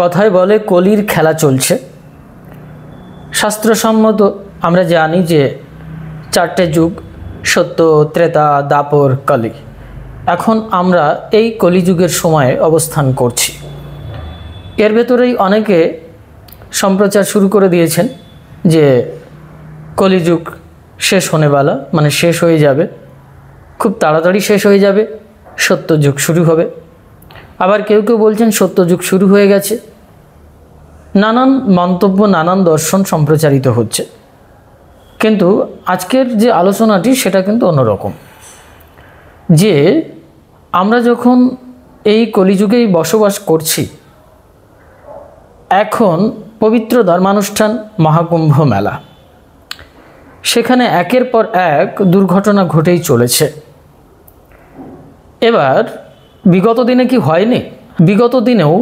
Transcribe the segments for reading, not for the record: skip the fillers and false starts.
কথায় বলে কলির খেলা চলছে। শাস্ত্রসম্মত আমরা জানি যে 4টে যুগ, সত্য, ত্রেতা, দাপর, কলি। এখন আমরা এই কলিযুগের সময়ে অবস্থান করছি। এর ভেতরেই অনেকে সম্প্রচার শুরু করে দিয়েছেন যে কলিযুগ শেষ হনেওয়ালা, মানে শেষ হয়ে যাবে, খুব তাড়াতাড়ি শেষ হয়ে যাবে, সত্যযুগ শুরু হবে। আবার কেউ কেউ বলছেন সত্যযুগ শুরু হয়ে গেছে। নানান মন্তব্য, নানান দর্শন সম্প্রচারিত হচ্ছে, কিন্তু আজকের যে আলোচনাটি সেটা কিন্তু অন্যরকম। যে আমরা যখন এই কলিযুগেই বসবাস করছি, এখন পবিত্র ধর্মানুষ্ঠান মহাকুম্ভ মেলা, সেখানে একের পর এক দুর্ঘটনা ঘটেই চলেছে। এবার বিগত দিনে কি হয়নি? বিগত দিনেও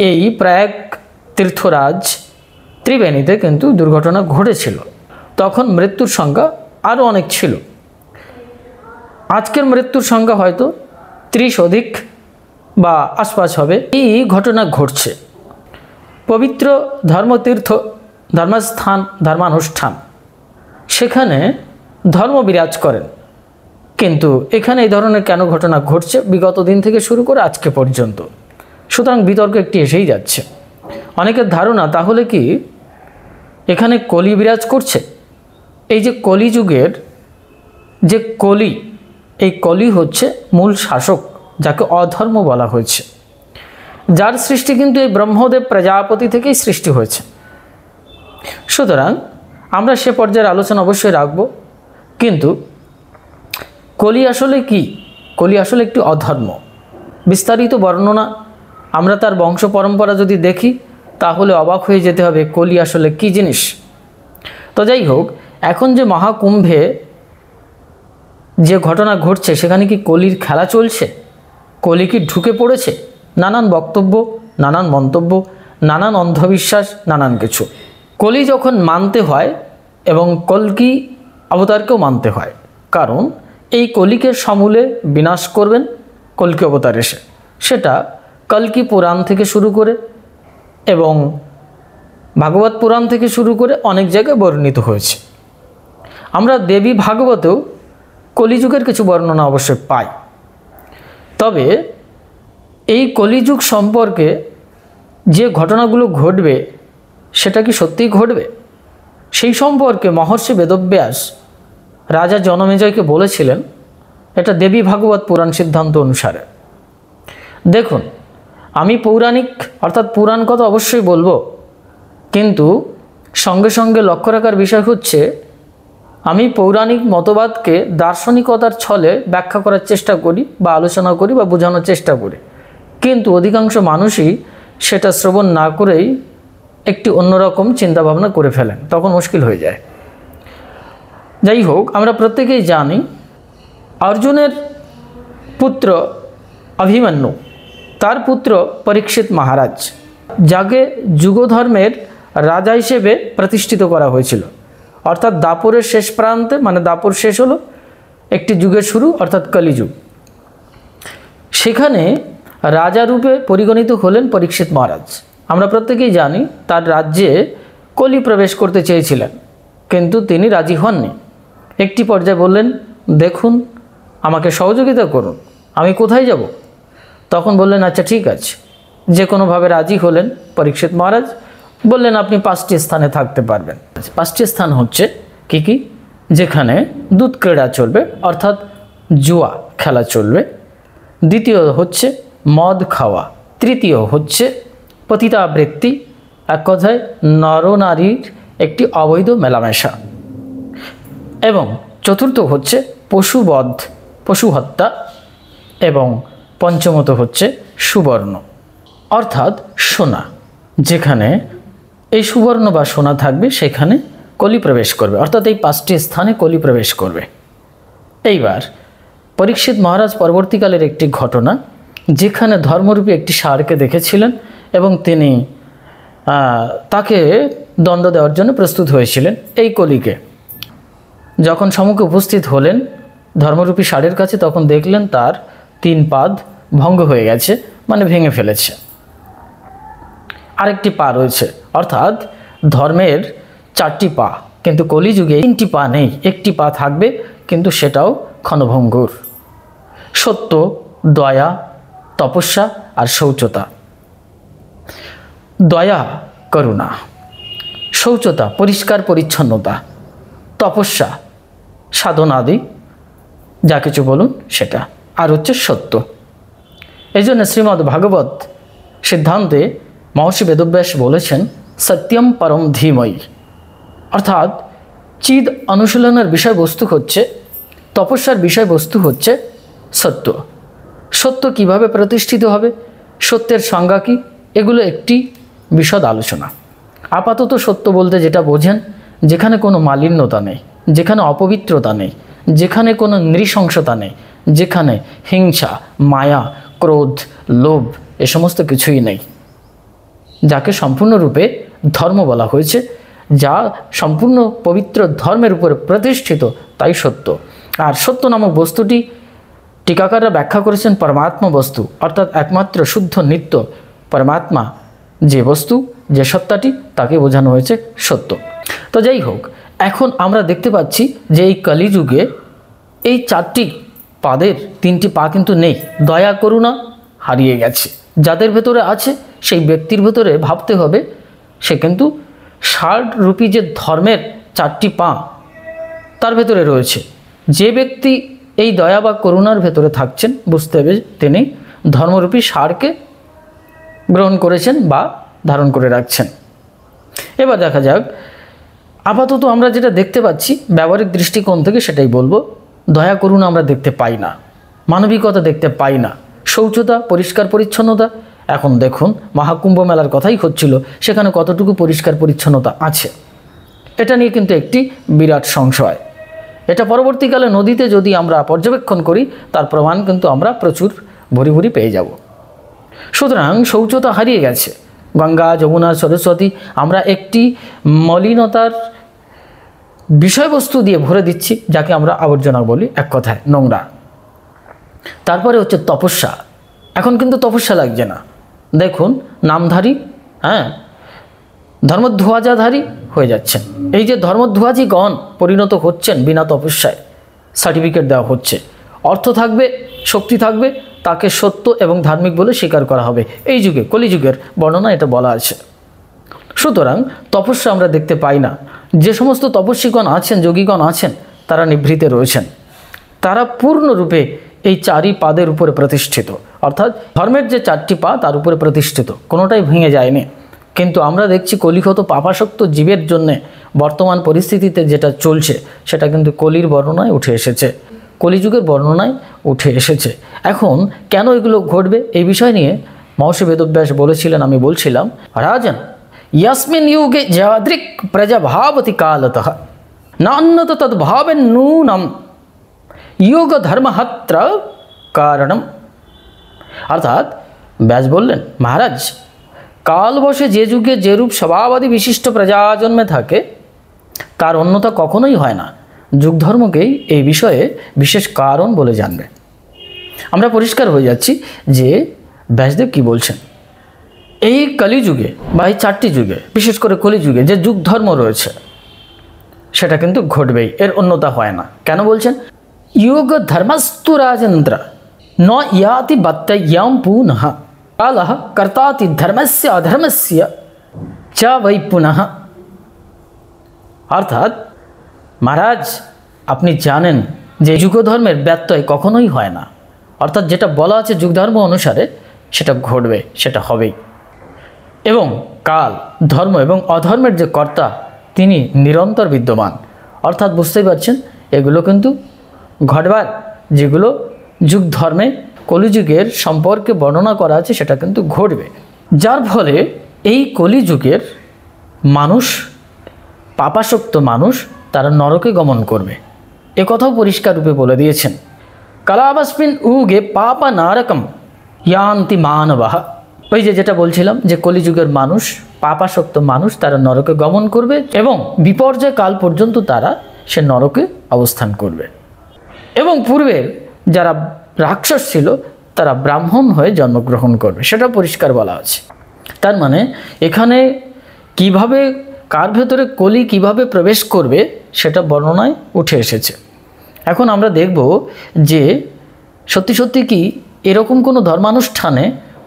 এই প্রয়াগ তীর্থরাজ ত্রিবেণীতে কিন্তু দুর্ঘটনা ঘটেছিল। তখন মৃত্যুর সংখ্যা আরও অনেক ছিল। আজকের মৃত্যুর সংখ্যা হয়তো 30 অধিক বা আশপাশ হবে। এই ঘটনা ঘটছে। পবিত্র ধর্মতীর্থ, ধর্মস্থান, ধর্মানুষ্ঠান, সেখানে ধর্ম বিরাজ করেন, কিন্তু এখানে এই ধরনের কেন ঘটনা ঘটছে বিগত দিন থেকে শুরু করে আজকে পর্যন্ত? সুতরাং বিতর্ক একটি এসেই যাচ্ছে। অনেকের ধারণা তাহলে কি এখানে কলি বিরাজ করছে? এই যে কলিযুগের যে কলি, এই কলি হচ্ছে মূল শাসক, যাকে অধর্ম বলা হয়েছে, যার সৃষ্টি কিন্তু এই ব্রহ্মদেব প্রজাপতি থেকেই সৃষ্টি হয়েছে। সুতরাং আমরা সে পর্যায়ের আলোচনা অবশ্যই রাখব। কিন্তু কলি আসলে কি? কলি আসলে একটি অধর্ম। বিস্তারিত বর্ণনা আমরা তার বংশ পরম্পরা যদি দেখি তাহলে অবাক হয়ে যেতে হবে কলি আসলে কি জিনিস। তো যাই হোক, এখন যে মহাকুম্ভে যে ঘটনা ঘটছে সেখানে কি কলির খেলা চলছে? কলি কি ঢুকে পড়েছে? নানান বক্তব্য, নানান মন্তব্য, নানান অন্ধবিশ্বাস, নানান কিছু। কলি যখন মানতে হয় এবং কল্কি অবতারকেও মানতে হয়, কারণ এই কলিকে সমূলে বিনাশ করবেন কল্কি অবতার এসে। সেটা কল্কি পুরাণ থেকে শুরু করে এবং ভাগবত পুরাণ থেকে শুরু করে অনেক জায়গায় বর্ণিত হয়েছে। আমরা দেবী ভাগবতেও কলিযুগের কিছু বর্ণনা অবশ্যই পাই। তবে এই কলিযুগ সম্পর্কে যে ঘটনাগুলো ঘটবে সেটা কি সত্যিই ঘটবে? সেই সম্পর্কে মহর্ষি বেদব্যাস রাজা জনমেজয়কে বলেছিলেন, এটা দেবী ভাগবত পুরাণ সিদ্ধান্ত অনুসারে। দেখুন, আমি পৌরাণিক অর্থাৎ পুরাণ কথা অবশ্যই বলবো, কিন্তু সঙ্গে সঙ্গে লক্ষ্য রাখার বিষয় হচ্ছে আমি পৌরাণিক মতবাদকে দার্শনিকতার ছলে ব্যাখ্যা করার চেষ্টা করি বা আলোচনা করি বা বোঝানোর চেষ্টা করি, কিন্তু অধিকাংশ মানুষই সেটা শ্রবণ না করেই একটি অন্যরকম চিন্তাভাবনা করে ফেলেন, তখন মুশকিল হয়ে যায়। যাই হোক, আমরা প্রত্যেকেই জানি অর্জুনের পুত্র অভিমন্যু, তার পুত্র পরীক্ষিত মহারাজ, যাকে যুগধর্মের রাজা হিসেবে প্রতিষ্ঠিত করা হয়েছিল। অর্থাৎ দাপরের শেষ প্রান্তে, মানে দাপর শেষ হলো, একটি যুগের শুরু অর্থাৎ কলিযুগ। সেখানে রাজা রূপে পরিগণিত হলেন পরীক্ষিত মহারাজ। আমরা প্রত্যেকেই জানি তার রাজ্যে কলি প্রবেশ করতে চেয়েছিলেন, কিন্তু তিনি রাজি হননি। একটি পর্যায়ে বললেন, দেখুন আমাকে সহযোগিতা করুন, আমি কোথায় যাব? তখন বললেন, আচ্ছা ঠিক আছে। যে কোনোভাবে রাজি হলেন পরীক্ষিত মহারাজ। বললেন, আপনি 5টি স্থানে থাকতে পারবেন। 5টি স্থান হচ্ছে কি কি? যেখানে দুধ ক্রীড়া চলবে, অর্থাৎ জুয়া খেলা চলবে। দ্বিতীয় হচ্ছে মদ খাওয়া। তৃতীয় হচ্ছে পতিতাবৃত্তি, এক কথায় নরনারীর একটি অবৈধ মেলামেশা। এবং চতুর্থ হচ্ছে পশুবধ, পশু হত্যা। এবং পঞ্চমত হচ্ছে সুবর্ণ, অর্থাৎ সোনা। যেখানে এই সুবর্ণ বা সোনা থাকবে সেখানে কলি প্রবেশ করবে, অর্থাৎ এই 5টি স্থানে কলি প্রবেশ করবে। এইবার পরীক্ষিত মহারাজ পরবর্তীকালের একটি ঘটনা, যেখানে ধর্মরূপী একটি ষাঁড়কে দেখেছিলেন এবং তিনি তাকে দণ্ড দেওয়ার জন্য প্রস্তুত হয়েছিলেন। এই কলিকে যখন সম্মুখে উপস্থিত হলেন ধর্মরূপী ষাঁড়ের কাছে, তখন দেখলেন তার 3 পাদ ভঙ্গ হয়ে গেছে, মানে ভেঙে ফেলেছে। আরেকটি পা রয়েছে, অর্থাৎ ধর্মের 4টি পা, কিন্তু কলিযুগে 3টি পা নেই, একটি পা থাকবে, কিন্তু সেটাও ক্ষণভঙ্গুর। সত্য, দয়া, তপস্যা আর শৌচতা। দয়া করুণা, শৌচতা পরিষ্কার পরিচ্ছন্নতা, তপস্যা সাধনাদি যা কিছু বলুন সেটা, আর হচ্ছে সত্য। এই জন্য শ্রীমদ্ ভাগবত সিদ্ধান্তে মহর্ষি বেদব্যাস বলেছেন সত্যম পরম ধীময়ী, অর্থাৎ চিদ অনুশীলনের বিষয়বস্তু হচ্ছে, তপস্যার বিষয়বস্তু হচ্ছে সত্য। সত্য কিভাবে প্রতিষ্ঠিত হবে, সত্যের সংজ্ঞা কী, এগুলো একটি বিশদ আলোচনা। আপাতত সত্য বলতে যেটা বোঝেন, যেখানে কোনো মালিন্যতা নেই, যেখানে অপবিত্রতা নেই, যেখানে কোনো নৃশংসতা নেই, যেখানে হিংসা, মায়া, ক্রোধ, লোভ এ সমস্ত কিছুই নেই, যাকে সম্পূর্ণরূপে ধর্ম বলা হয়েছে, যা সম্পূর্ণ পবিত্র ধর্মের উপরে প্রতিষ্ঠিত, তাই সত্য। আর সত্য নামক বস্তুটি টিকাকাররা ব্যাখ্যা করেছেন পরমাত্মা বস্তু, অর্থাৎ একমাত্র শুদ্ধ নিত্য পরমাত্মা যে বস্তু, যে সত্তাটি, তাকে বোঝানো হয়েছে সত্য। তো যাই হোক, এখন আমরা দেখতে পাচ্ছি যে এই কলিযুগে এই 4টি পাদের 3টি পা কিন্তু নেই। দয়া করুণা হারিয়ে গেছে। যাদের ভেতরে আছে সেই ব্যক্তির ভেতরে ভাবতে হবে সে কিন্তু ষাটরূপী যে ধর্মের 4টি পা তার ভেতরে রয়েছে। যে ব্যক্তি এই দয়া বা করুণার ভেতরে থাকছেন, বুঝতে হবে তিনি ধর্মরূপী ষাঁড়কে গ্রহণ করেছেন বা ধারণ করে রাখছেন। এবার দেখা যাক, আপাতত আমরা যেটা দেখতে পাচ্ছি ব্যবহারিক দৃষ্টিকোণ থেকে সেটাই বলবো। দয়া করুণা আমরা দেখতে পাই না, মানবিকতা দেখতে পাই না, শৌচতা পরিষ্কার পরিচ্ছন্নতা। এখন দেখুন মহাকুম্ভ মেলার কথাই হচ্ছিল, সেখানে কতটুকু পরিষ্কার পরিচ্ছন্নতা আছে, এটা নিয়ে কিন্তু একটি বিরাট সংশয়। এটা পরবর্তীকালে নদীতে যদি আমরা পর্যবেক্ষণ করি তার প্রমাণ কিন্তু আমরা প্রচুর ভরি ভরি পেয়ে যাব। সুতরাং শৌচতা হারিয়ে গেছে। গঙ্গা, যমুনা, সরস্বতী আমরা একটি মলিনতার বিষয়বস্তু দিয়ে ভরে দিচ্ছি, যাকে আমরা আবর্জনা বলি, এক কথায় নোংরা। তারপরে হচ্ছে তপস্যা। এখন কিন্তু তপস্যা লাগছে না। দেখুন নামধারী, ধর্মধ্বজাধারী হয়ে যাচ্ছেন। এই যে ধর্মধ্বজাগণ পরিণত হচ্ছেন বিনা তপস্যায়, সার্টিফিকেট দেওয়া হচ্ছে। অর্থ থাকবে, শক্তি থাকবে, তাকে সত্য এবং ধার্মিক বলে স্বীকার করা হবে। এই যুগে, কলিযুগের বর্ণনা এটা বলা আছে। সুতরাং তপস্যা আমরা দেখতে পাই না। যে সমস্ত তপস্বীগণ আছেন, যোগীগণ আছেন, তারা নিভৃতে রয়েছেন। তারা পূর্ণরূপে এই 4ই পাদের উপরে প্রতিষ্ঠিত, অর্থাৎ ধর্মের যে 4টি পা তার উপরে প্রতিষ্ঠিত, কোনোটাই ভেঙে যায়নি। কিন্তু আমরা দেখছি কলিগত পাপাসক্ত জীবের জন্যে বর্তমান পরিস্থিতিতে যেটা চলছে সেটা কিন্তু কলির বর্ণনায় উঠে এসেছে, কলিযুগের বর্ণনায় উঠে এসেছে। এখন কেন এগুলো ঘটবে এই বিষয় নিয়ে মহর্ষি বেদব্যাস বলেছিলেন, আমি বলছিলাম, রাজন यस्मिन् युगे जादृक् प्रजाभावति कालतः नान्यत् तद्भावेन नूनं योग धर्महत्र कारणम। अर्थात ব্যাস বললেন, মহারাজ কালবশে যে যুগে যেরূপ স্বভাবাদি বিশিষ্ট প্রজা জন্মে থাকে তার অন্যতা কখনোই হয় না। যুগ ধর্মকেই এই বিষয়ে বিশেষ কারণ বলে জানবে। আমরা পরিষ্কার হয়ে যাচ্ছি যে ব্যাসদেব কি বলছেন। এই কলিযুগে বা এই 4টি যুগে, বিশেষ করে কলিযুগে যে যুগ ধর্ম রয়েছে সেটা কিন্তু ঘটবেই, এর অন্যতা হয় না। কেন বলছেন? যোগ ধর্মস্তু রাজেন্দ্র ন ইয়াতি বাত্যয়াম পুনঃ কালঃ কর্তাতি ধর্মস্য অধর্মস্য চ বৈ পুনঃ। অর্থাৎ মহারাজ আপনি জানেন যে যুগ ধর্মের ব্যত্যয় কখনোই হয় না, অর্থাৎ যেটা বলা আছে যুগ ধর্ম অনুসারে সেটা ঘটবে, সেটা হবেই। এবং কাল, ধর্ম এবং অধর্মের যে কর্তা তিনি নিরন্তর বিদ্যমান। অর্থাৎ বুঝতেই পারছেন এগুলো কিন্তু ঘটবার, যেগুলো যুগ ধর্মে কলিযুগের সম্পর্কে বর্ণনা করা আছে সেটা কিন্তু ঘটবে। যার ফলে এই কলিযুগের মানুষ, পাপাসক্ত মানুষ, তারা নরকে গমন করবে, এ কথাও পরিষ্কার রূপে বলে দিয়েছেন। কালাবস্মিন উগে পাপা নারকম ইয়ান্তি মানবাহ। ওই যেটা বলছিলাম যে কলিযুগের মানুষ, পাপাসক্ত মানুষ, তারা নরকে গমন করবে এবং বিপর্যয় কাল পর্যন্ত তারা সে নরকে অবস্থান করবে। এবং পূর্বের যারা রাক্ষস ছিল তারা ব্রাহ্মণ হয়ে জন্মগ্রহণ করবে, সেটা পরিষ্কার বলা আছে। তার মানে এখানে কিভাবে, কার ভেতরে কলি কিভাবে প্রবেশ করবে সেটা বর্ণনায় উঠে এসেছে। এখন আমরা দেখব যে সত্যি সত্যি কি এরকম কোনো ধর্মানুষ্ঠানে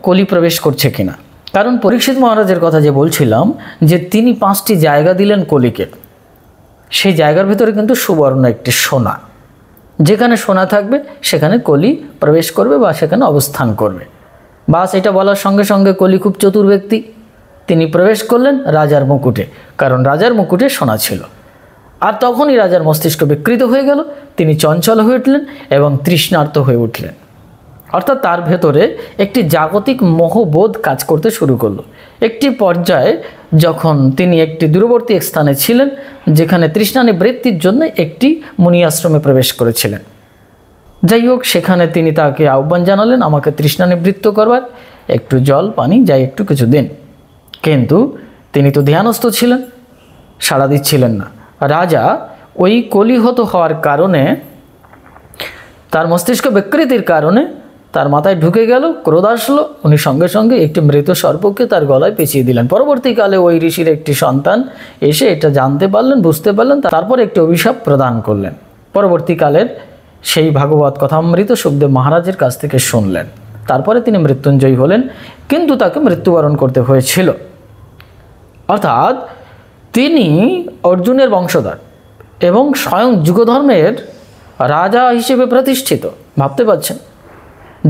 কলি প্রবেশ করছে কিনা। কারণ পরীক্ষিত মহারাজের কথা যে বলছিলাম, যে তিনি 5টি জায়গা দিলেন কলিকে, সেই জায়গার ভিতরে কিন্তু সুবর্ণ একটি সোনা, যেখানে সোনা থাকবে সেখানে কলি প্রবেশ করবে বা সেখানে অবস্থান করবে। বাস এটা বলার সঙ্গে সঙ্গে কলি খুব চতুর ব্যক্তি, তিনি প্রবেশ করলেন রাজার মুকুটে, কারণ রাজার মুকুটে সোনা ছিল। আর তখনই রাজার মস্তিষ্ক বিকৃত হয়ে গেল, তিনি চঞ্চল হয়ে উঠলেন এবং তৃষ্ণার্ত হয়ে উঠলেন। অর্থাৎ তার ভেতরে একটি জাগতিক মোহবোধ কাজ করতে শুরু করলো। একটি পর্যায়ে যখন তিনি একটি দূরবর্তী স্থানে ছিলেন, যেখানে তৃষ্ণা নিবৃত্তির জন্য একটি মুনি আশ্রমে প্রবেশ করেছিলেন। যাই হোক, সেখানে তিনি তাকে আহ্বান জানালেন, আমাকে তৃষ্ণা নিবৃত্ত করবার একটু জল পানি যাই একটু কিছু দিন। কিন্তু তিনি তো ধ্যানস্থ ছিলেন, সাড়া দিচ্ছিলেন না। রাজা ওই কলিহত হওয়ার কারণে, তার মস্তিষ্ক বিকৃতির কারণে তার মাথায় ঢুকে গেল, ক্রোধ আসলো, উনি সঙ্গে সঙ্গে একটি মৃত সর্পকে তার গলায় পেঁচিয়ে দিলেন। পরবর্তীকালে ওই ঋষির একটি সন্তান এসে এটা জানতে পারলেন, বুঝতে পারলেন, তারপর একটি অভিশাপ প্রদান করলেন। পরবর্তীকালের সেই ভাগবত কথামৃত সুখদেব মহারাজের কাছ থেকে শুনলেন। তারপরে তিনি মৃত্যুঞ্জয়ী হলেন, কিন্তু তাকে মৃত্যুবরণ করতে হয়েছিল। অর্থাৎ তিনি অর্জুনের বংশধর এবং স্বয়ং যুগধর্মের রাজা হিসেবে প্রতিষ্ঠিত। ভাবতে পারছেন,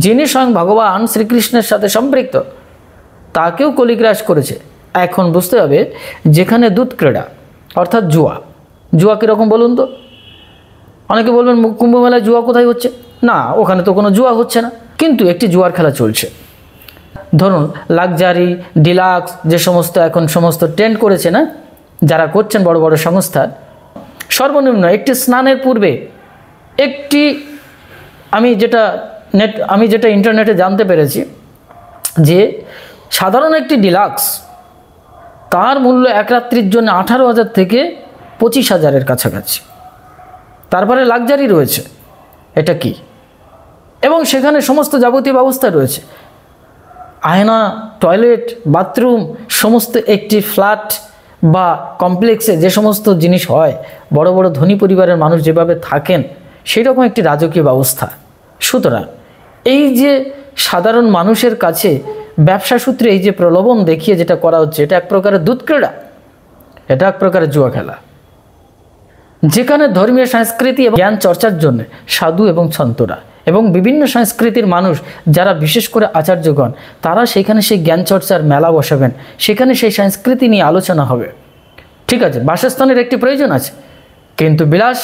যিনি স্বয়ং ভগবান শ্রীকৃষ্ণের সাথে সম্পৃক্ত, তাকেও কলিগ্রাস করেছে। এখন বুঝতে হবে, যেখানে দুধ ক্রীড়া অর্থাৎ জুয়া, জুয়া কীরকম বলুন তো? অনেকে বলবেন কুম্ভ মেলায় জুয়া কোথায় হচ্ছে? না, ওখানে তো কোনো জুয়া হচ্ছে না, কিন্তু একটি জুয়ার খেলা চলছে। ধরুন লাক্সারি, ডিলাক্স, যে সমস্ত এখন সমস্ত ট্রেন্ড করেছে না, যারা করছেন বড় বড় সংস্থা, সর্বনিম্ন একটি স্নানের পূর্বে একটি, আমি যেটা ইন্টারনেটে জানতে পেরেছি, যে সাধারণ একটি ডিলাক্স তার মূল্য এক রাত্রির জন্য 18,000 থেকে 25,000-এর কাছাকাছি। তারপরে লাক্সারি রয়েছে, এটা কি, এবং সেখানে সমস্ত যাবতীয় ব্যবস্থা রয়েছে, আয়না, টয়লেট, বাথরুম, সমস্ত একটি ফ্ল্যাট বা কমপ্লেক্সে যে সমস্ত জিনিস হয়, বড় বড় ধনী পরিবারের মানুষ যেভাবে থাকেন, সেই রকম একটি রাজকীয় ব্যবস্থা। সুতরাং এই যে সাধারণ মানুষের কাছে ব্যবসা সূত্রে এই যে প্রলোভন দেখিয়ে যেটা করা হচ্ছে, এটা এক প্রকারের দুধ ক্রীড়া, এটা এক প্রকারের জুয়া খেলা, যেখানে ধর্মীয় সংস্কৃতি এবং জ্ঞান চর্চার জন্য সাধু এবং সন্তরা এবং বিভিন্ন সংস্কৃতির মানুষ যারা বিশেষ করে আচার্যগণ, তারা সেখানে সেই জ্ঞান চর্চার মেলা বসাবেন, সেখানে সেই সংস্কৃতি নিয়ে আলোচনা হবে। ঠিক আছে, বাসস্থানের একটি প্রয়োজন আছে, কিন্তু বিলাস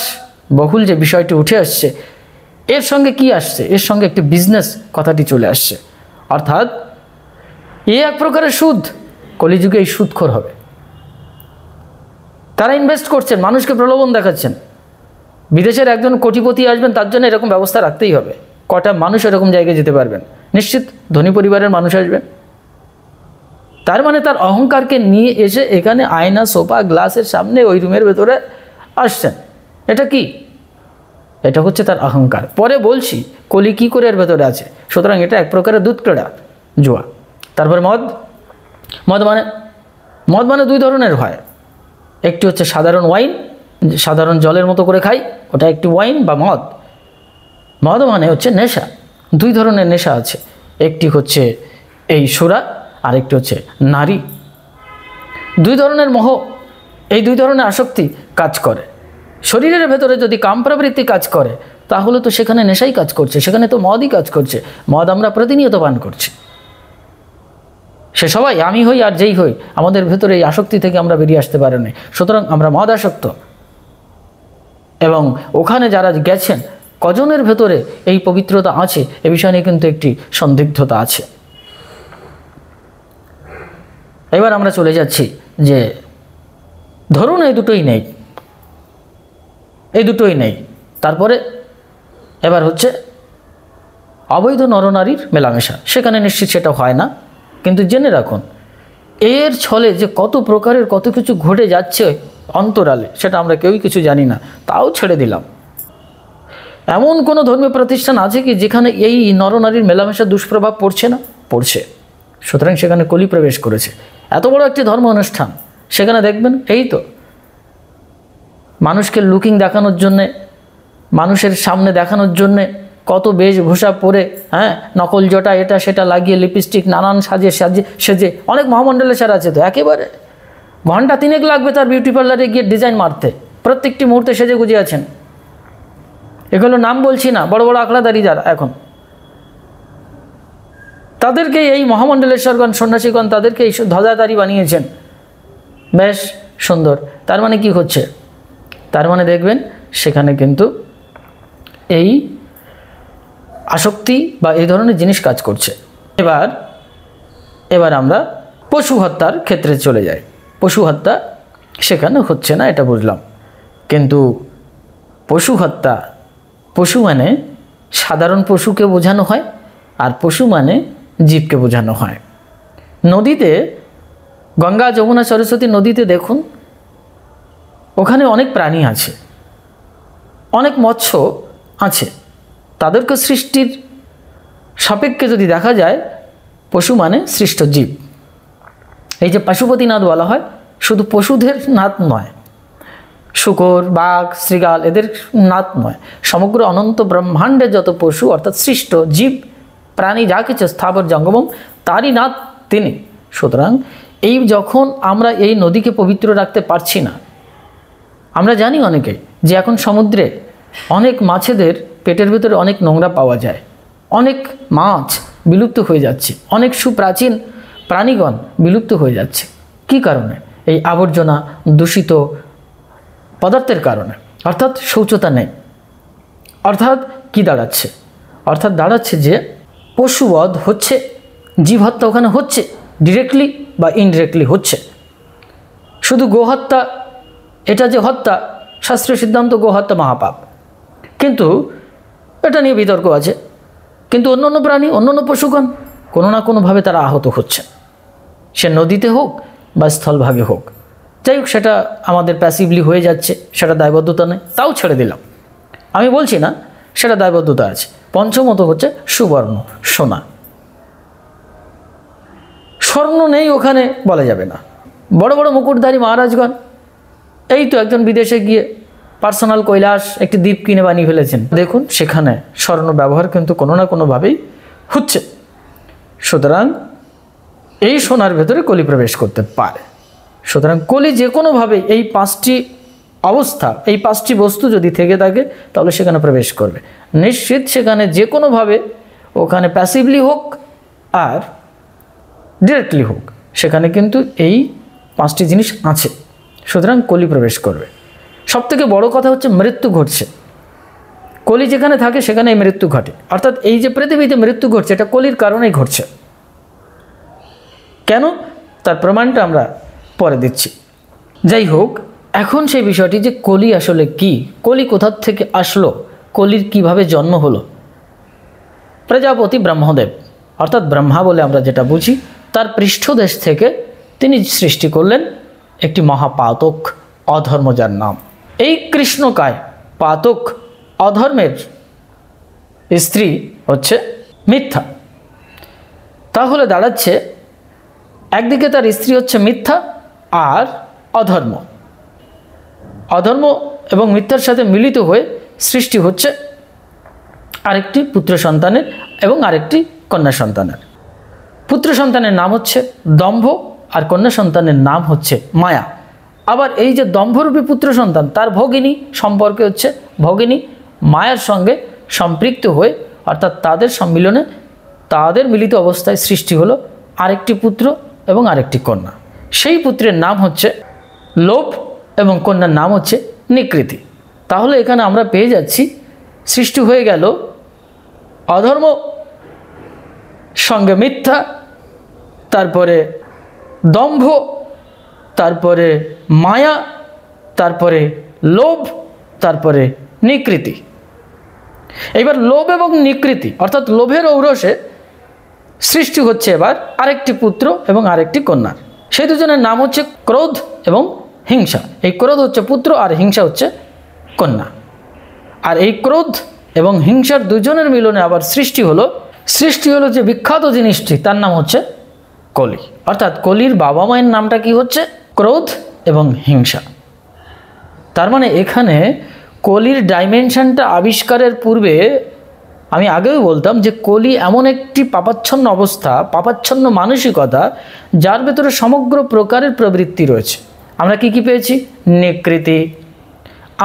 বহুল যে বিষয়টি উঠে আসছে, এর সঙ্গে কি আসছে? এর সঙ্গে একটি বিজনেস কথাটি চলে আসছে। অর্থাৎ এক প্রকারের সুদ, কলিযুগে এই সুদখোর হবে। তারা ইনভেস্ট করছেন, মানুষকে প্রলোভন দেখাচ্ছেন, বিদেশের একজন কোটিপতি আসবেন, তার জন্য এরকম ব্যবস্থা রাখতেই হবে। কটা মানুষ এরকম জায়গায় যেতে পারবেন? নিশ্চিত ধনী পরিবারের মানুষ আসবেন। তার মানে তার অহংকারকে নিয়ে এসে এখানে আয়না, সোফা, গ্লাসের সামনে ওই রুমের ভেতরে আসছেন। এটা কি? এটা হচ্ছে তার অহংকার। পরে বলছি কলি কী করে এর ভেতরে আছে। সুতরাং এটা এক প্রকারের দুধ ক্রীড়া, জুয়া। তারপর মদ মানে দুই ধরনের হয়। একটি হচ্ছে সাধারণ ওয়াইন, সাধারণ জলের মতো করে খাই, ওটা একটি ওয়াইন বা মদ। মদ মানে হচ্ছে নেশা। দুই ধরনের নেশা আছে, একটি হচ্ছে এই সুরা, আর একটি হচ্ছে নারী। দুই ধরনের মোহ, এই দুই ধরনের আসক্তি কাজ করে। শরীরের ভেতরে যদি কাম প্রবৃত্তি কাজ করে, তাহলে তো সেখানে নেশাই কাজ করছে, সেখানে তো মদই কাজ করছে। মদ আমরা প্রতিনিয়ত পান করছি। সে সবাই, আমি হই আর যেই হই, আমাদের ভেতরে এই আসক্তি থেকে আমরা বেরিয়ে আসতে পারি না। সুতরাং আমরা মদ আসক্ত। এবং ওখানে যারা গেছেন, কজনের ভেতরে এই পবিত্রতা আছে, এ বিষয় নিয়ে কিন্তু একটি সন্দিগ্ধতা আছে। এবার আমরা চলে যাচ্ছি যে ধরুন এই দুটোই নেই, তারপরে এবার হচ্ছে অবৈধ নরনারীর মেলামেশা। সেখানে নিশ্চিত সেটা হয় না, কিন্তু জেনে রাখুন এর ছলে যে কত প্রকারের কত কিছু ঘটে যাচ্ছে অন্তরালে, সেটা আমরা কেউই কিছু জানি না, তাও ছেড়ে দিলাম। এমন কোনো ধর্মীয় প্রতিষ্ঠান আছে কি যেখানে এই নরনারীর মেলামেশা দুষ্প্রভাব পড়ছে না? পড়ছে। সুতরাং সেখানে কলি প্রবেশ করেছে। এত বড় একটি ধর্ম অনুষ্ঠান, সেখানে দেখবেন এই তো মানুষকে লুকিং দেখানোর জন্যে, মানুষের সামনে দেখানোর জন্যে কত বেশভূষা পরে, হ্যাঁ, নকল জটা এটা সেটা লাগিয়ে, লিপস্টিক নানান সেজে অনেক মহামণ্ডলেশ্বর আছে তো একেবারে ঘন্টা 3 লাগবে তার বিউটি পার্লারে গিয়ে ডিজাইন মারতে, প্রত্যেকটি মুহূর্তে সেজে গুজে আছেন। এগুলো নাম বলছি না, বড় বড় আখড়াদারি যারা এখন, তাদেরকে এই মহামণ্ডলেশ্বরগণ সন্ন্যাসীগণ তাদেরকে এই ধ্বজাধারী বানিয়েছেন, বেশ সুন্দর। তার মানে কি হচ্ছে? তার মানে দেখবেন সেখানে কিন্তু এই আসক্তি বা এই ধরনের জিনিস কাজ করছে। এবার আমরা পশু হত্যার ক্ষেত্রে চলে যাই। পশু হত্যা সেখানে হচ্ছে না, এটা বুঝলাম, কিন্তু পশু হত্যা, পশু মানে সাধারণ পশুকে বোঝানো হয়, আর পশু মানে জীবকে বোঝানো হয়। নদীতে, গঙ্গা যমুনা সরস্বতী নদীতে দেখুন, ওখানে অনেক প্রাণী আছে, অনেক মৎস্য আছে। তাদেরকে সৃষ্টির সাপেক্ষে যদি দেখা যায়, পশু মানে সৃষ্ট জীব। এই যে পশুপতিনাথ বলা হয়, শুধু পশুদের নাথ নয়, শূকর, বাঘ, শৃগাল এদের নাথ নয়, সমগ্র অনন্ত ব্রহ্মাণ্ডের যত পশু অর্থাৎ সৃষ্ট জীব প্রাণী যা কিছু স্থাবর জঙ্গম তারই নাথ তিনি। সুতরাং এই যখন আমরা এই নদীকে পবিত্র রাখতে পারছি না, আমরা জানি অনেকে যে এখন সমুদ্রে অনেক মাছেদের পেটের ভিতরে অনেক নোংরা পাওয়া যায়, অনেক মাছ বিলুপ্ত হয়ে যাচ্ছে, অনেক সুপ্রাচীন প্রাণীগণ বিলুপ্ত হয়ে যাচ্ছে। কি কারণে? এই আবর্জনা দূষিত পদার্থের কারণে, অর্থাৎ শৌচতা নেই। অর্থাৎ কি দাঁড়াচ্ছে? অর্থাৎ দাঁড়াচ্ছে যে পশুবধ হচ্ছে, জীব হত্যা ওখানে হচ্ছে, ডিরেক্টলি বা ইনডিরেক্টলি হচ্ছে। শুধু গোহত্যা, এটা যে হত্যা, শাস্ত্রীয় সিদ্ধান্ত গোহত্যা মহাপাপ, কিন্তু এটা নিয়ে বিতর্ক আছে। কিন্তু অন্যান্য প্রাণী, অন্যান্য পশুগণ কোনো না কোনোভাবে তারা আহত হচ্ছে, সে নদীতে হোক বা স্থলভাগে হোক। যাই হোক, সেটা আমাদের প্যাসিভলি হয়ে যাচ্ছে, সেটা দায়বদ্ধতা নেই, তাও ছেড়ে দিলাম। আমি বলছি না সেটা দায়বদ্ধতা আছে। পঞ্চমত হচ্ছে সুবর্ণ, সোনা। স্বর্ণ নেই ওখানে বলা যাবে না। বড় বড় মুকুটধারী মহারাজগণ এই তো একজন বিদেশে গিয়ে পার্সোনাল কৈলাস একটি দ্বীপ কিনে বানিয়ে ফেলেছেন, দেখুন সেখানে স্বর্ণ ব্যবহার কিন্তু কোনো না কোনোভাবেই হচ্ছে। সুতরাং এই সোনার ভেতরে কলি প্রবেশ করতে পারে। সুতরাং কলি যে কোনোভাবে এই 5টি অবস্থা, এই 5টি বস্তু যদি থেকে থাকে তাহলে সেখানে প্রবেশ করবে নিশ্চিত। সেখানে যে কোনোভাবে, ওখানে প্যাসিভলি হোক আর ডিরেক্টলি হোক, সেখানে কিন্তু এই 5টি জিনিস আছে। সুতরাং কলি প্রবেশ করবে। সবথেকে বড় কথা হচ্ছে মৃত্যু ঘটছে। কলি যেখানে থাকে সেখানে মৃত্যু ঘটে, অর্থাৎ এই যে পৃথিবীতে মৃত্যু ঘটছে এটা কলির কারণেই ঘটছে। কেন? তার প্রমাণটা আমরা পরে দিচ্ছি। যাই হোক, এখন সেই বিষয়টি যে কলি আসলে কি, কলি কোথা থেকে আসলো, কলির কিভাবে জন্ম হলো। প্রজাপতি ব্রহ্মদেব অর্থাৎ ব্রহ্মা বলে আমরা যেটা বুঝি, তার পৃষ্ঠদেশ থেকে তিনি সৃষ্টি করলেন একটি মহাপাতক অধর্ম, যার নাম এই কৃষ্ণকায়। পাতক অধর্মের স্ত্রী হচ্ছে মিথ্যা। তাহলে দাঁড়াচ্ছে একদিকে তার স্ত্রী হচ্ছে মিথ্যা আর অধর্ম। অধর্ম এবং মিথ্যার সাথে মিলিত হয়ে সৃষ্টি হচ্ছে আরেকটি পুত্র সন্তানের এবং আরেকটি কন্যা সন্তানের। পুত্র সন্তানের নাম হচ্ছে দম্ভ আর কন্যা সন্তানের নাম হচ্ছে মায়া। আবার এই যে দম্ভরূপী পুত্র সন্তান, তার ভগিনী সম্পর্কে হচ্ছে ভগিনী মায়ার সঙ্গে সম্পৃক্ত হয়ে, অর্থাৎ তাদের সম্মিলনে, তাদের মিলিত অবস্থায় সৃষ্টি হলো আরেকটি পুত্র এবং আরেকটি কন্যা। সেই পুত্রের নাম হচ্ছে লোভ এবং কন্যার নাম হচ্ছে নিকৃতি। তাহলে এখানে আমরা পেয়ে যাচ্ছি সৃষ্টি হয়ে গেল অধর্ম সঙ্গে মিথ্যা, তারপরে দম্ভ, তারপরে মায়া, তারপরে লোভ, তারপরে নিকৃতি। এবার লোভ এবং নিকৃতি অর্থাৎ লোভের ঔরসে সৃষ্টি হচ্ছে এবার আরেকটি পুত্র এবং আরেকটি কন্যার। সেই দুজনের নাম হচ্ছে ক্রোধ এবং হিংসা। এই ক্রোধ হচ্ছে পুত্র আর হিংসা হচ্ছে কন্যা। আর এই ক্রোধ এবং হিংসার দুজনের মিলনে আবার সৃষ্টি হলো যে বিখ্যাত জিনিসটি, তার নাম হচ্ছে কলি। অর্থাৎ কলির বাবা মায়ের নামটা কি হচ্ছে? ক্রোধ এবং হিংসা। তার মানে এখানে কলির ডাইমেনশনটা আবিষ্কারের পূর্বে আমি আগেও বলতাম যে কলি এমন একটি পাপাচ্ছন্ন অবস্থা, পাপাচ্ছন্ন মানসিকতা, যার ভেতরে সমগ্র প্রকারের প্রবৃত্তি রয়েছে। আমরা কি কি পেয়েছি? নিকৃতি,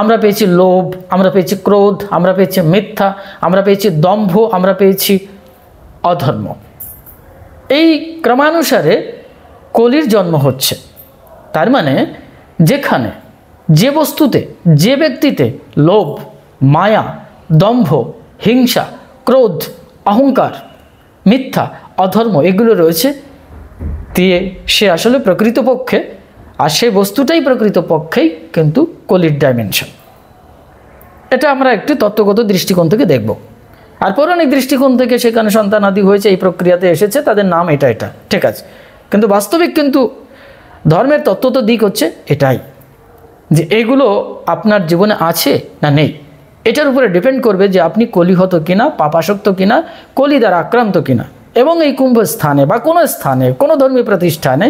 আমরা পেয়েছি লোভ, আমরা পেয়েছি ক্রোধ, আমরা পেয়েছি মিথ্যা, আমরা পেয়েছি দম্ভ, আমরা পেয়েছি অধর্ম। এই ক্রমানুসারে কলির জন্ম হচ্ছে। তার মানে যেখানে, যে বস্তুতে, যে ব্যক্তিতে লোভ, মায়া, দম্ভ, হিংসা, ক্রোধ, অহংকার, মিথ্যা, অধর্ম এগুলো রয়েছে, দিয়ে সে আসলে প্রকৃতপক্ষে, আর সেই বস্তুটাই প্রকৃতপক্ষেই কিন্তু কলির ডাইমেনশন। এটা আমরা একটি তত্ত্বগত দৃষ্টিকোণ থেকে দেখব। আর পৌরাণিক দৃষ্টিকোণ থেকে সেখানে সন্তানাদি হয়েছে, এই প্রক্রিয়াতে এসেছে, তাদের নাম এটা এটা, ঠিক আছে। কিন্তু বাস্তবিক কিন্তু ধর্মের তত্ত্বত দিক হচ্ছে এটাই, যে এগুলো আপনার জীবনে আছে না নেই, এটার উপরে ডিপেন্ড করবে যে আপনি কলিহত কিনা, পাপাসক্ত কিনা, কলি দ্বারা আক্রান্ত কিনা। এবং এই কুম্ভ স্থানে বা কোনো স্থানে, কোনো ধর্মীয় প্রতিষ্ঠানে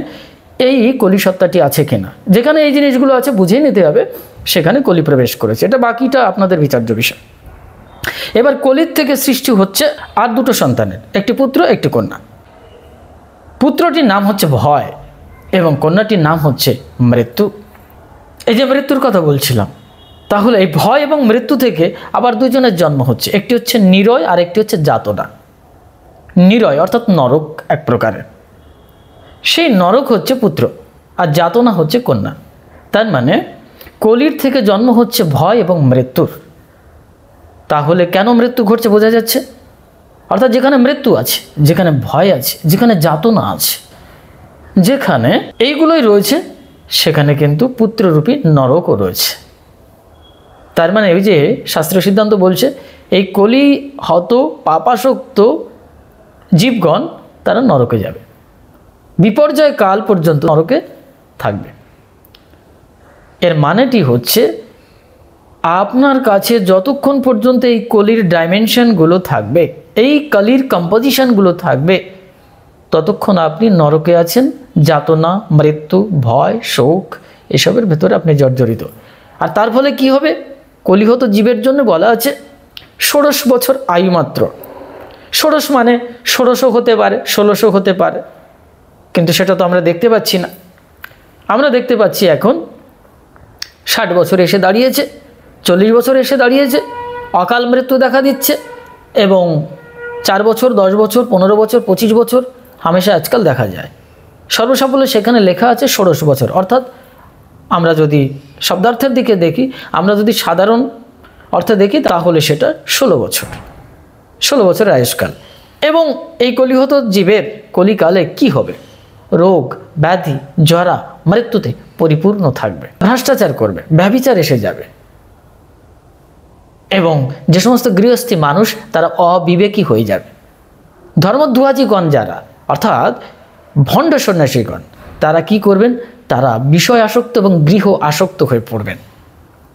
এই কলিসত্তাটি আছে কিনা। যেখানে এই জিনিসগুলো আছে বুঝেই নিতে হবে সেখানে কলি প্রবেশ করেছে। এটা বাকিটা আপনাদের বিচার্য বিষয়। এবার কলির থেকে সৃষ্টি হচ্ছে আর দুটো সন্তানের, একটি পুত্র একটি কন্যা। পুত্রটির নাম হচ্ছে ভয় এবং কন্যাটির নাম হচ্ছে মৃত্যু। এই যে মৃত্যুর কথা বলছিলাম, তাহলে এই ভয় এবং মৃত্যু থেকে আবার দুজনের জন্ম হচ্ছে। একটি হচ্ছে নিরয় আর একটি হচ্ছে যাতনা। নিরয় অর্থাৎ নরক এক প্রকারের, সেই নরক হচ্ছে পুত্র আর যাতনা হচ্ছে কন্যা। তার মানে কলির থেকে জন্ম হচ্ছে ভয় এবং মৃত্যুর। তাহলে কেন মৃত্যু ঘটছে বোঝা যাচ্ছে। অর্থাৎ যেখানে মৃত্যু আছে, যেখানে ভয় আছে, যেখানে যাতনা আছে, যেখানে এইগুলোই রয়েছে, সেখানে কিন্তু পুত্ররূপী নরকও রয়েছে। তার মানে এই যে শাস্ত্রীয় সিদ্ধান্ত বলছে, এই কলি হত পাপাসক্ত জীবগণ তারা নরকে যাবে, বিপর্যয় কাল পর্যন্ত নরকে থাকবে। এর মানেটি হচ্ছে আপনার কাছে যতক্ষণ পর্যন্ত এই কলির ডাইমেনশনগুলো থাকবে, এই কলির কম্পোজিশনগুলো থাকবে, ততক্ষণ আপনি নরকে আছেন। যাতনা, মৃত্যু, ভয়, শোক এসবের ভেতরে আপনি জর্জরিত। আর তার ফলে কি হবে? কলিহত জীবের জন্য বলা আছে 16 বছর আয়ু মাত্র। 16 মানে 1600 হতে পারে, 1600 হতে পারে, কিন্তু সেটা তো আমরা দেখতে পাচ্ছি না। আমরা দেখতে পাচ্ছি এখন 60 বছর এসে দাঁড়িয়েছে, 40 বছর এসে দাঁড়িয়েছে, অকাল মৃত্যু দেখা দিচ্ছে, এবং 4 বছর, 10 বছর, 15 বছর, 25 বছর হামেশা আজকাল দেখা যায়। সর্বসাফল্য সেখানে লেখা আছে 16 বছর। অর্থাৎ আমরা যদি শব্দার্থের দিকে দেখি, আমরা যদি সাধারণ অর্থে দেখি, তাহলে সেটা 16 বছর, 16 বছরের আয়ুষ্কাল। এবং এই কলিহত জীবের কলিকালে কি হবে? রোগ, ব্যাধি, জরা, মৃত্যুতে পরিপূর্ণ থাকবে, ভ্রষ্টাচার করবে, ব্যভিচার এসে যাবে। এবং যে সমস্ত গৃহস্থী মানুষ তারা অবিবেকী হয়ে যাবে। ধর্মধ্বজাজিগণ যারা, অর্থাৎ ভণ্ড সন্ন্যাসীগণ, তারা কি করবেন? তারা বিষয় আসক্ত এবং গৃহ আসক্ত হয়ে পড়বেন।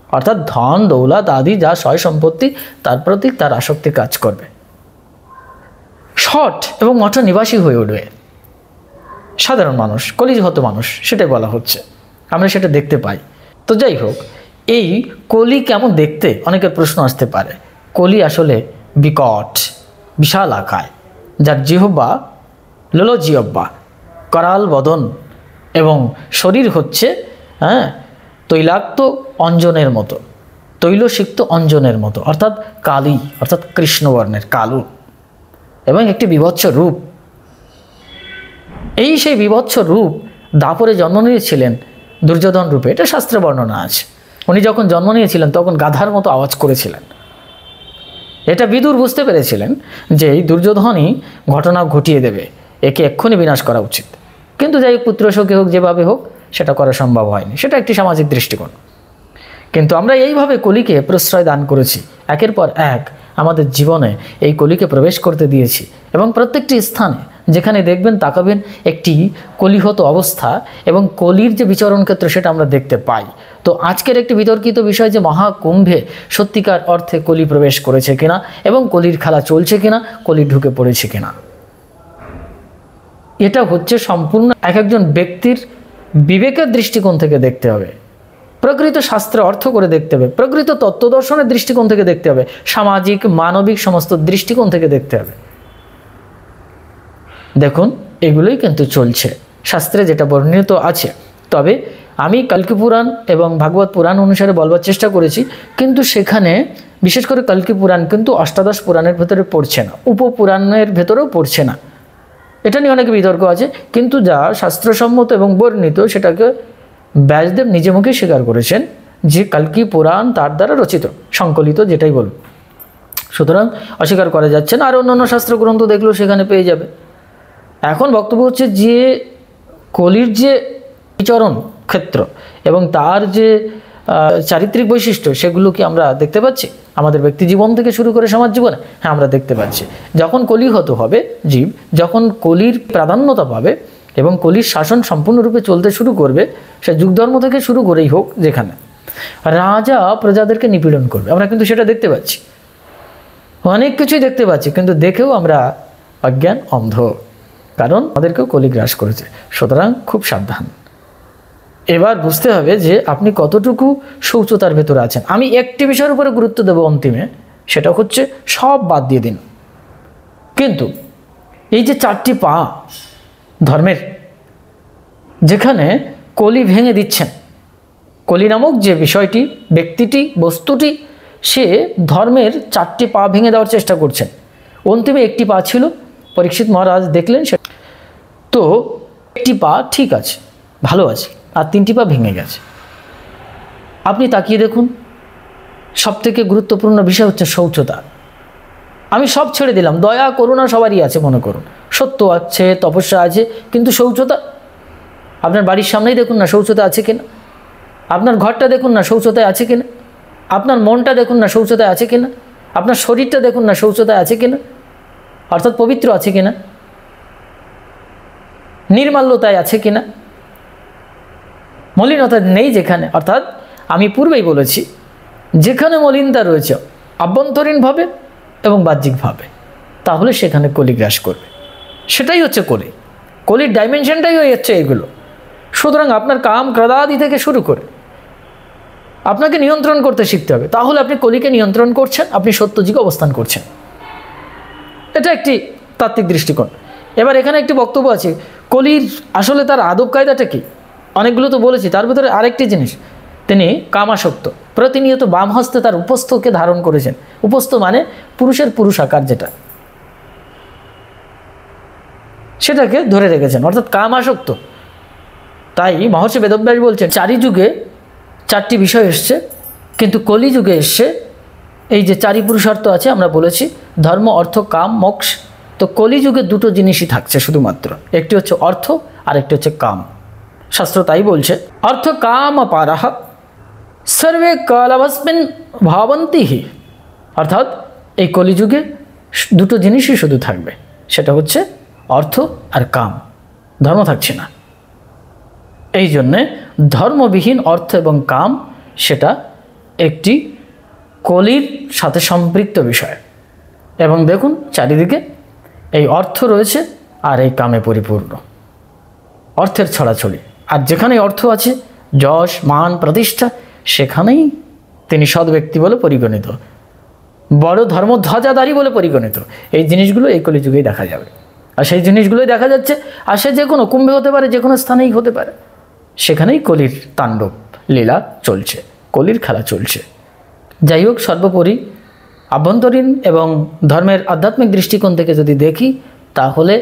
অর্থাৎ ধন দৌলত আদি যা সয় সম্পত্তি, তার প্রতি তার আসক্তি কাজ করবে। শট এবং মঠ নিবাসী হয়ে উঠবে সাধারণ মানুষ, কলিহত মানুষ, সেটাই বলা হচ্ছে। আমরা সেটা দেখতে পাই। তো যাই হোক, এই কলি কেমন দেখতে অনেকের প্রশ্ন আসতে পারে। কলি আসলে বিকট, বিশাল আকায়, যার জিহ্বা লোলজিহ্বা, করাল বদন, এবং শরীর হচ্ছে তৈলাক্ত অঞ্জনের মতো, তৈলসিক্ত অঞ্জনের মতো, অর্থাৎ কালী, অর্থাৎ কৃষ্ণবর্ণের কালো, এবং একটি বিভৎস রূপ। এই সেই বিভৎস রূপ দাপরে জন্ম নিয়েছিলেন দুর্যোধন রূপে, এটা শাস্ত্রে বর্ণনা আছে। উনি যখন জন্ম নিয়েছিলেন তখন গাধার মতো আওয়াজ করেছিলেন। এটা বিদুর বুঝতে পেরেছিলেন যে এই দুর্যোধনই ঘটনা ঘটিয়ে দেবে, একে এক্ষুনি বিনাশ করা উচিত। কিন্তু যাই পুত্র শোকে হোক, যেভাবে হোক, সেটা করা সম্ভব হয়নি। সেটা একটি সামাজিক দৃষ্টিকোণ। কিন্তু আমরা এইভাবে কলিকে প্রশ্রয় দান করেছি, একের পর এক আমাদের জীবনে এই কলিকে প্রবেশ করতে দিয়েছি, এবং প্রত্যেকটি স্থানে যেখানে দেখবেন, তাকাবেন, একটি কলিহত অবস্থা এবং কলির যে বিচরণ ক্ষেত্র সেটা আমরা দেখতে পাই। তো আজকের একটি বিতর্কিত বিষয় যে মহাকুম্ভে সত্যিকার অর্থে কলি প্রবেশ করেছে কিনা, এবং কলির খেলা চলছে কিনা, কলি ঢুকে পড়েছে কিনা। এটা হচ্ছে সম্পূর্ণ এক একজন ব্যক্তির বিবেকের দৃষ্টিকোণ থেকে দেখতে হবে, প্রকৃত শাস্ত্রে অর্থ করে দেখতে হবে, প্রকৃত তত্ত্বদর্শনের দৃষ্টিকোণ থেকে দেখতে হবে, সামাজিক মানবিক সমস্ত দৃষ্টিকোণ থেকে দেখতে হবে। দেখুন এগুলোই কিন্তু চলছে শাস্ত্রে যেটা বর্ণিত আছে। তবে আমি কল্কি পুরাণ এবং ভাগবত পুরাণ অনুসারে বলবার চেষ্টা করেছি, কিন্তু সেখানে বিশেষ করে কল্কি পুরাণ কিন্তু অষ্টাদশ পুরাণের ভেতরে পড়ছে না, উপপুরাণের ভেতরেও পড়ছে না। এটা নিয়ে অনেক বিতর্ক আছে, কিন্তু যা শাস্ত্রসম্মত এবং বর্ণিত সেটাকে ব্যাসদেব নিজে মুখে স্বীকার করেছেন যে কল্কি পুরাণ তার দ্বারা রচিত, সংকলিত যেটাই বলুন। সুতরাং অস্বীকার করা যাচ্ছে না। আর অন্যান্য শাস্ত্র গ্রন্থ দেখলেও সেখানে পেয়ে যাবে। এখন বক্তব্য হচ্ছে যে কলির যে বিচরণ ক্ষেত্র এবং তার যে চারিত্রিক বৈশিষ্ট্য সেগুলো কি আমরা দেখতে পাচ্ছি আমাদের ব্যক্তি জীবন থেকে শুরু করে সমাজ জীবনে? হ্যাঁ, আমরা দেখতে পাচ্ছি। যখন কলিহত হবে জীব, যখন কলির প্রাধান্যতা পাবে এবং কলির শাসন সম্পূর্ণরূপে চলতে শুরু করবে, সে যুগ ধর্ম থেকে শুরু করেই হোক, যেখানে রাজা প্রজাদেরকে নিপীড়ন করবে, আমরা কিন্তু সেটা দেখতে পাচ্ছি। অনেক কিছুই দেখতে পাচ্ছি, কিন্তু দেখেও আমরা অজ্ঞান, অন্ধ, কারণ আমাদেরকেও কলি গ্রাস করেছে। সুতরাং খুব সাবধান। এবার বুঝতে হবে যে আপনি কতটুকু শৌচতার ভেতরে আছেন। আমি একটি বিষয়ের উপরে গুরুত্ব দেব অন্তিমে, সেটা হচ্ছে সব বাদ দিয়ে দিন। কিন্তু এই যে 4টি পা ধর্মের, যেখানে কলি ভেঙে দিচ্ছেন, কলি নামক যে বিষয়টি, ব্যক্তিটি, বস্তুটি, সে ধর্মের 4টি পা ভেঙে দেওয়ার চেষ্টা করছেন। অন্তিমে একটি পা ছিল, পরীক্ষিত মহারাজ দেখলেন সে তো একটি পা ঠিক আছে, ভালো আছে, আর 3টি পা ভেঙে গেছে। আপনি তাকিয়ে দেখুন, সবথেকে গুরুত্বপূর্ণ বিষয় হচ্ছে শৌচতা। আমি সব ছেড়ে দিলাম, দয়া করুণা সবারই আছে, মনে করুন সত্য আছে, তপস্যা আছে, কিন্তু শৌচতা আপনার বাড়ির সামনেই দেখুন না শৌচতা আছে কিনা, আপনার ঘরটা দেখুন না শৌচতায় আছে কিনা, আপনার মনটা দেখুন না শৌচতায় আছে কিনা, আপনার শরীরটা দেখুন না শৌচতায় আছে কিনা, অর্থাৎ পবিত্র আছে কিনা, নির্মাল্যতায় আছে কিনা, মলিনতা নেই যেখানে। অর্থাৎ আমি পূর্বেই বলেছি, যেখানে মলিনতা রয়েছে আভ্যন্তরীণভাবে এবং বাহ্যিকভাবে, তাহলে সেখানে কলি গ্রাস করবে। সেটাই হচ্ছে কলি, কলির ডাইমেনশনটাই হচ্ছে এগুলো। সুতরাং আপনার কাম ক্রোধাদি থেকে শুরু করে আপনাকে নিয়ন্ত্রণ করতে শিখতে হবে, তাহলে আপনি কলিকে নিয়ন্ত্রণ করছেন, আপনি সত্যযুগে অবস্থান করছেন। এটা একটি তাত্ত্বিক দৃষ্টিকোণ। এবার এখানে একটি বক্তব্য আছে, কলির আসলে তার আদব কায়দাটা কি? অনেকগুলো তো বলেছি, তার ভিতরে আরেকটি জিনিস, তিনি কামাসক্ত, প্রতিনিয়ত বাম হস্তে তার উপস্থকে ধারণ করেছেন। উপস্থ মানে পুরুষের পুরুষ আকার, যেটা সেটাকে ধরে রেখেছেন, অর্থাৎ কামাসক্ত। তাই মহর্ষি বেদব্যাস বলছেন, 4 যুগে 4টি বিষয় এসছে, কিন্তু কলিযুগে এসছে এই যে 4 পুরুষার্থ আছে, আমরা বলেছি ধর্ম, অর্থ, কাম, মোক্ষ। তো কলিযুগে 2টো জিনিসই থাকছে শুধুমাত্র, একটি হচ্ছে অর্থ আর একটি হচ্ছে কাম। শাস্ত্র তাই বলছে, অর্থ কাম অপারাহ সর্বে কালাবস্মিন ভাবন্তি হি। অর্থাৎ এই কলিযুগে 2টো জিনিসই শুধু থাকবে, সেটা হচ্ছে অর্থ আর কাম, ধর্ম থাকছে না। এই জন্যে ধর্মবিহীন অর্থ এবং কাম, সেটা একটি কলির সাথে সম্পৃক্ত বিষয়। এবং দেখুন চারিদিকে এই অর্থ রয়েছে আর এই কামে পরিপূর্ণ, অর্থের ছড়াছড়ি। আর যেখানে অর্থ আছে, যশ, মান, প্রতিষ্ঠা, সেখানেই তিনি সৎ ব্যক্তি বলে পরিগণিত, বড় ধর্মধ্বজাধারী বলে পরিগণিত। এই জিনিসগুলো এই কলিযুগেই দেখা যাবে, আর সেই জিনিসগুলোই দেখা যাচ্ছে। আর সে যে কোনো কুম্ভে হতে পারে, যে কোনো স্থানেই হতে পারে, সেখানেই কলির তাণ্ডব লীলা চলছে, কলির খেলা চলছে। যাই হোক, সর্বোপরি আভ্যন্তরীণ এবং ধর্মের আধ্যাত্মিক দৃষ্টিকোণ থেকে যদি দেখি, তাহলে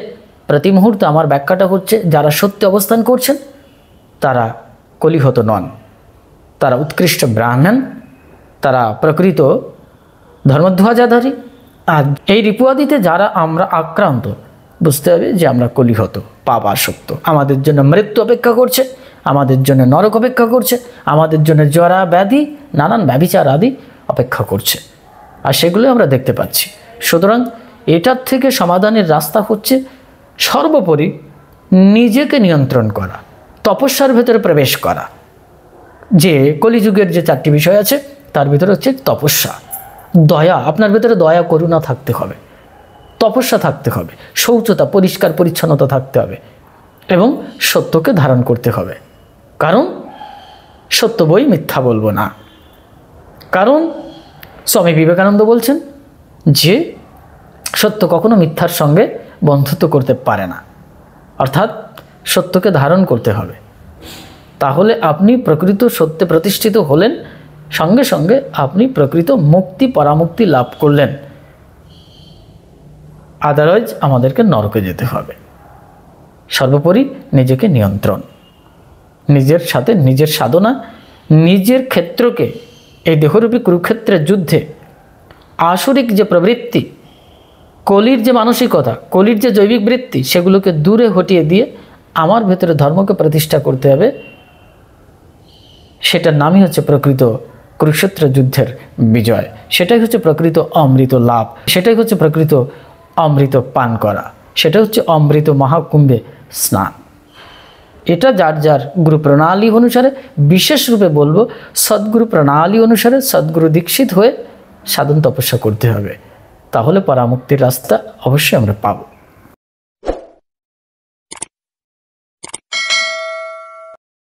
প্রতি মুহূর্তে আমার ব্যাখ্যাটা হচ্ছে, যারা সত্যে অবস্থান করছেন তারা কলিহত নন, তারা উৎকৃষ্ট ব্রাহ্মণ, তারা প্রকৃত ধর্মধ্বজাধারী। আর এই রিপুয়াদিতে যারা আমরা আক্রান্ত, বুঝতে হবে যে আমরা কলিহত, পাপাসক্ত, আমাদের জন্য মৃত্যু অপেক্ষা করছে, আমাদের জন্য নরক অপেক্ষা করছে, আমাদের জন্য জরা ব্যাধি, নানান ব্যভিচার আদি অপেক্ষা করছে, আর সেগুলো আমরা দেখতে পাচ্ছি। সুতরাং এটার থেকে সমাধানের রাস্তা হচ্ছে সর্বোপরি নিজেকে নিয়ন্ত্রণ করা, তপস্যার ভেতরে প্রবেশ করা। যে কলিযুগের যে 4টি বিষয় আছে, তার ভিতরে হচ্ছে তপস্যা, দয়া। আপনার ভেতরে দয়া করুণা থাকতে হবে, তপস্যা থাকতে হবে, শৌচতা পরিষ্কার পরিচ্ছন্নতা থাকতে হবে এবং সত্যকে ধারণ করতে হবে। কারণ সত্য বই মিথ্যা বলবো না। কারণ স্বামী বিবেকানন্দ বলছেন যে সত্য কখনো মিথ্যার সঙ্গে বন্ধুত্ব করতে পারে না, অর্থাৎ সত্যকে ধারণ করতে হবে। তাহলে আপনি প্রকৃত সত্যে প্রতিষ্ঠিত হলেন, সঙ্গে সঙ্গে আপনি প্রকৃত মুক্তি পরামুক্তি লাভ করলেন। আদারওয়াইজ আমাদেরকে নরকে যেতে হবে। সর্বোপরি নিজেকে নিয়ন্ত্রণ, নিজের সাথে নিজের সাধনা, নিজের ক্ষেত্রকে এই দেহরূপী কুরুক্ষেত্রের যুদ্ধে আসরিক যে প্রবৃত্তি, কলির যে মানসিকতা, কলির যে জৈবিক বৃত্তি, সেগুলোকে দূরে হটিয়ে দিয়ে আমার ভেতরে ধর্মকে প্রতিষ্ঠা করতে হবে। সেটার নামই হচ্ছে প্রকৃত কুরুক্ষেত্র যুদ্ধের বিজয়। সেটাই হচ্ছে প্রকৃত অমৃত লাভ, সেটাই হচ্ছে প্রকৃত অমৃত পান করা, সেটা হচ্ছে অমৃত মহাকুম্ভে স্নান। এটা যার যার গুরু প্রণালী অনুসারে, বিশেষ রূপে বলবো সদ্গুরু প্রণালী অনুসারে সদ্গুরু দীক্ষিত হয়ে সাধন তপস্যা করতে হবে। তাহলে পরামুক্তির রাস্তা অবশ্যই আমরা পাবো।